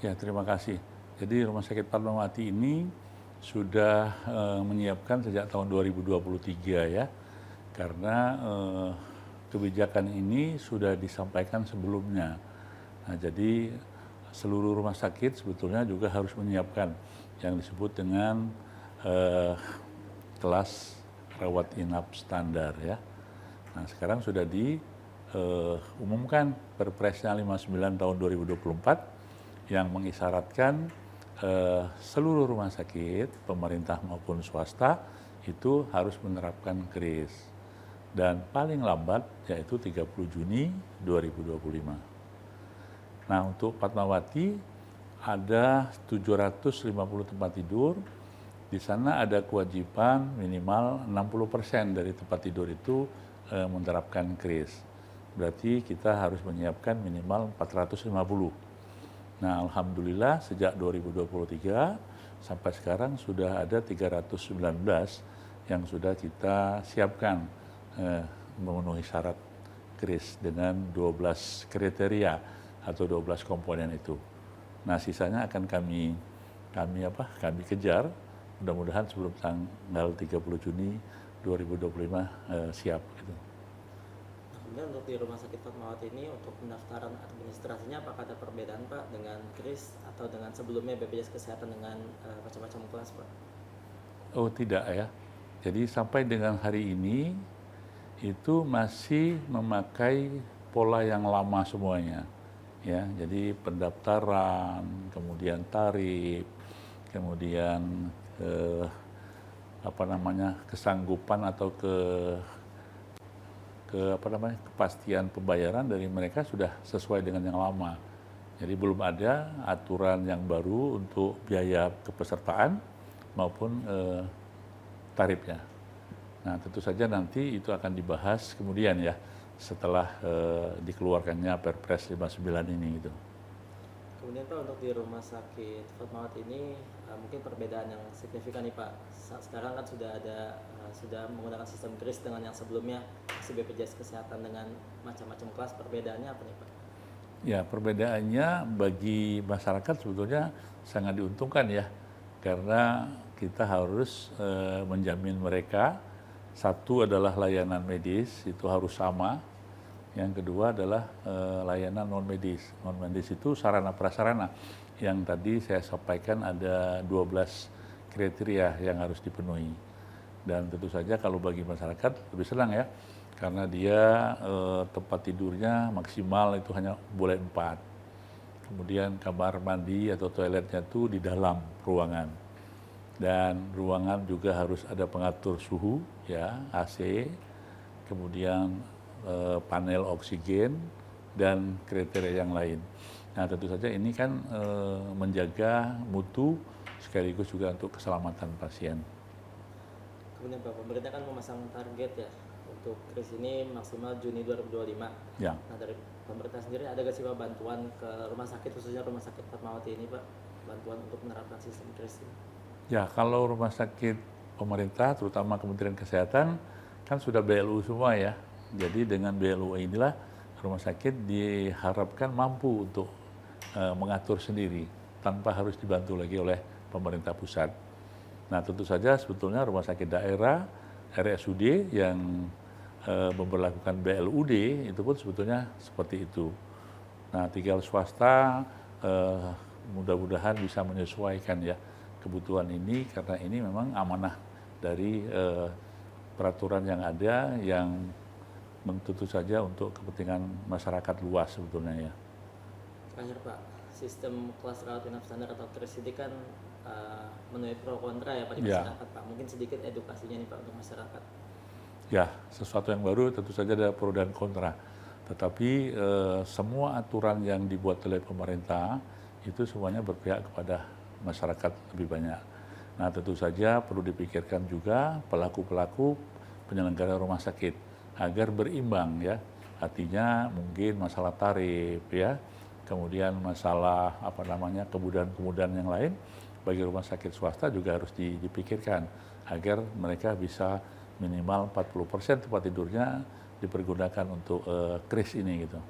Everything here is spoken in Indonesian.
Ya, terima kasih. Jadi Rumah Sakit Fatmawati ini sudah menyiapkan sejak tahun 2023 ya, karena kebijakan ini sudah disampaikan sebelumnya. Nah, jadi seluruh rumah sakit sebetulnya juga harus menyiapkan yang disebut dengan kelas rawat inap standar ya. Nah, sekarang sudah diumumkan Perpresnya 59 tahun 2024 yang mengisyaratkan seluruh rumah sakit, pemerintah maupun swasta, itu harus menerapkan KRIS. Dan paling lambat yaitu 30 Juni 2025. Nah, untuk Fatmawati ada 750 tempat tidur. Di sana ada kewajiban minimal 60% dari tempat tidur itu menerapkan KRIS. Berarti kita harus menyiapkan minimal 450. Nah, alhamdulillah sejak 2023 sampai sekarang sudah ada 319 yang sudah kita siapkan memenuhi syarat KRIS dengan 12 kriteria atau 12 komponen itu. Nah, sisanya akan kami kejar. Mudah-mudahan sebelum tanggal 30 Juni 2025 siap gitu. Kemudian untuk di Rumah Sakit Fatmawati ini untuk pendaftaran administrasinya apakah ada perbedaan Pak dengan KRIS atau dengan sebelumnya BPJS Kesehatan dengan macam-macam kelas Pak? Oh tidak ya, jadi sampai dengan hari ini itu masih memakai pola yang lama semuanya. Ya, jadi pendaftaran, kemudian tarif, kemudian kesanggupan atau kepastian pembayaran dari mereka sudah sesuai dengan yang lama. Jadi belum ada aturan yang baru untuk biaya kepesertaan maupun tarifnya. Nah, tentu saja nanti itu akan dibahas kemudian ya setelah dikeluarkannya Perpres 59 ini gitu. Kemudian Pak untuk di Rumah Sakit Fatmawati ini mungkin perbedaan yang signifikan nih Pak. Sekarang kan sudah menggunakan sistem KRIS dengan yang sebelumnya si BPJS Kesehatan dengan macam-macam kelas. Perbedaannya apa nih Pak? Ya, perbedaannya bagi masyarakat sebetulnya sangat diuntungkan ya, karena kita harus menjamin mereka, satu adalah layanan medis itu harus sama, yang kedua adalah layanan non medis. Non medis itu sarana prasarana yang tadi saya sampaikan ada 12 kriteria yang harus dipenuhi. Dan tentu saja kalau bagi masyarakat lebih senang ya, karena dia tempat tidurnya maksimal itu hanya boleh 4. Kemudian kamar mandi atau toiletnya itu di dalam ruangan. Dan ruangan juga harus ada pengatur suhu ya, AC. Kemudian panel oksigen dan kriteria yang lain. Nah, tentu saja ini kan menjaga mutu sekaligus juga untuk keselamatan pasien. Kemudian Pak, pemerintah kan memasang target ya untuk KRIS ini maksimal Juni 2025. Ya. Nah, dari pemerintah sendiri ada nggak sih Pak bantuan ke rumah sakit, khususnya Rumah Sakit Fatmawati ini Pak, bantuan untuk menerapkan sistem KRIS ini? Ya, kalau rumah sakit pemerintah, terutama Kementerian Kesehatan, kan sudah BLU semua ya. Jadi dengan BLU inilah rumah sakit diharapkan mampu untuk mengatur sendiri tanpa harus dibantu lagi oleh pemerintah pusat. Nah, tentu saja sebetulnya rumah sakit daerah, RSUD yang memperlakukan BLUD itu pun sebetulnya seperti itu. Nah, tinggal swasta mudah-mudahan bisa menyesuaikan ya kebutuhan ini, karena ini memang amanah dari peraturan yang ada yang tentu saja untuk kepentingan masyarakat luas sebetulnya ya. Terakhir Pak, sistem kelas rawat inap standar atau KRIS ini kan menuai pro kontra ya Pak di masyarakat Pak. Mungkin sedikit edukasinya nih Pak untuk masyarakat. Ya, sesuatu yang baru tentu saja ada pro dan kontra. Tetapi semua aturan yang dibuat oleh pemerintah itu semuanya berpihak kepada masyarakat lebih banyak. Nah, tentu saja perlu dipikirkan juga pelaku-pelaku penyelenggara rumah sakit agar berimbang ya. Artinya mungkin masalah tarif ya, kemudian masalah kemudahan-kemudahan yang lain bagi rumah sakit swasta juga harus dipikirkan agar mereka bisa minimal 40% tempat tidurnya dipergunakan untuk KRIS ini gitu.